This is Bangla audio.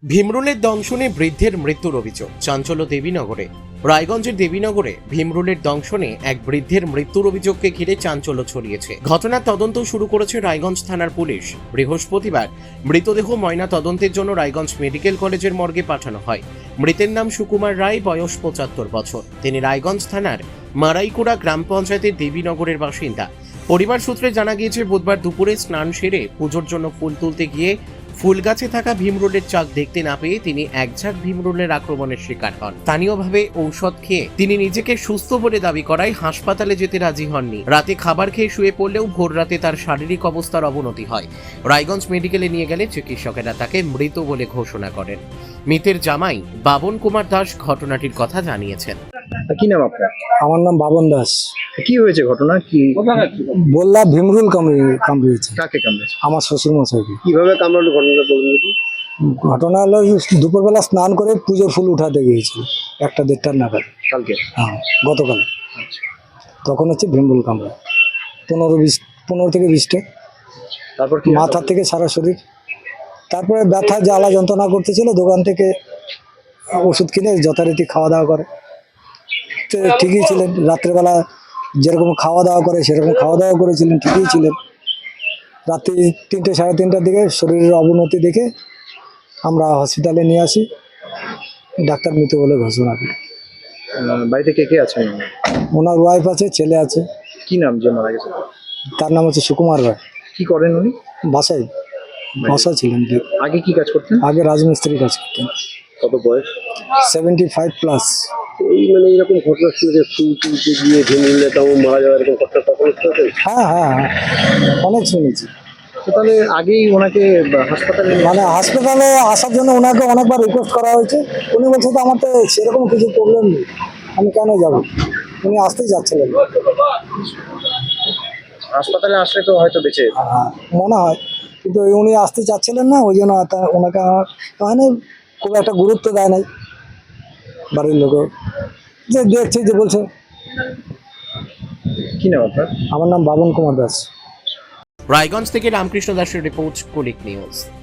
ভীমরুলের দংশনে বৃদ্ধের মৃত্যুর অভিযোগ চাঞ্চল্য দেবীনগরে। রায়গঞ্জের দেবীনগরে ভীমরুলের দংশনে এক বৃদ্ধের মৃত্যুর অভিযোগকে ঘিরে চাঞ্চল্য ছড়িয়েছে। ঘটনার তদন্ত শুরু করেছে রায়গঞ্জ থানার পুলিশ। বৃহস্পতিবার মৃতদেহ ময়না তদন্তের জন্য রায়গঞ্জ মেডিকেল কলেজের মর্গে পাঠানো হয়। মৃতের নাম সুকুমার রায়, বয়স ৭৫ বছর। তিনি রায়গঞ্জ থানার মারাইকুড়া গ্রাম পঞ্চায়েতের দেবীনগরের বাসিন্দা। পরিবার সূত্রে জানা গিয়েছে, বুধবার দুপুরে স্নান সেরে পুজোর জন্য ফুল তুলতে গিয়ে ফুল গাছে থাকা ভীমরুলের চাক দেখতে না পেয়ে তিনি একঝাঁক ভীমরুলের আক্রমণের শিকার হন। স্থানীয়ভাবে ঔষধ খেয়ে তিনি নিজেকে সুস্থ বলে দাবি করায় হাসপাতালে যেতে রাজি হননি। রাতে খাবার খেয়ে শুয়ে পড়লেও ভোর রাতে তার শারীরিক অবস্থার অবনতি হয়। রায়গঞ্জ মেডিকেলে নিয়ে গেলে চিকিৎসকেরা তাকে মৃত বলে ঘোষণা করেন। মৃতের জামাই বাবন কুমার দাস ঘটনাটির কথা জানিয়েছেন। কি নাম আপনার? আমার নাম বাবন দাস। কি হয়েছে ঘটনা? কি বললা ভীমরুল কামড়িয়েছে কাকে কামড়েছে? আমার শ্বশুর মশাইকে। কিভাবে কামড়ালো ঘটনাটা বলুন দেখি। ঘটনা হলো দুপুরবেলা স্নান করে পুজোর ফুল উঠাতে গিয়েছিল 1-1:30 নাগাদ। কালকে? হ্যাঁ, গতকাল। আচ্ছা। তখন হচ্ছে ভীমরুল কামড়া 15 থেকে 20টা, তারপর কি মাথা থেকে সারা শরীর। তারপরে ব্যথা জ্বালা যন্ত্রণা করতেছিল, দোকান থেকে ওষুধ কিনে যথারীতি খাওয়া দাওয়া করে। তো ঠিকই ছিলেন, রাত্রেবেলা যেরকম খাওয়া দাওয়া করে সেরকম খাওয়া দাওয়া করেছিলেন, ঠিকই ছিলেন। রাত্রি 3টে সাড়ে 3টার দিকে শরীরের অবনতি দেখে আমরা হসপিটালে নিয়ে আসি। ডাক্তার মৃত বলে ঘোষণা করি। বাড়িতে কে কে আছেন? ওনার ওয়াইফ আছে, ছেলে আছে। কি নাম যে মারা গেছে? তার নাম হচ্ছে সুকুমার রায়। কি করেন উনি? বাসায় ছিলেন। আগে কি কাজ করতেন? আগে রাজমিস্ত্রি কাজ করতেন। কত বয়স? 75+। এই মানে এরকম ঘটনা শুনে ফুল তুলতে গিয়ে ভেঙে তেমন মারা যাওয়ার এরকম ঘটনা কখনো শুনেছেন? হ্যাঁ হ্যাঁ হ্যাঁ, অনেক শুনেছি। তো তাহলে আগেই ওনাকে হাসপাতালে মানে হাসপাতালে আসার জন্য ওনাকে অনেকবার রিকোয়েস্ট করা হয়েছে। উনি বলছে তো আমার তো সেরকম কিছু প্রবলেম নেই, আমি কেন যাব। উনি আসতেই যাচ্ছিলেন। হাসপাতালে আসলে তো হয়তো বেঁচে যেত। হ্যাঁ, মনে হয়, কিন্তু উনি আসতে চাচ্ছিলেন না, ওই জন্য ওনাকে মানে খুব একটা গুরুত্ব দেয় নাই বাড়ির লোকও, যে দেখছে যে বলছে। কি নাম আপনার? আমার নাম বাবন কুমার দাস। রায়গঞ্জ থেকে রামকৃষ্ণ দাসের রিপোর্ট, কুলিক নিউজ।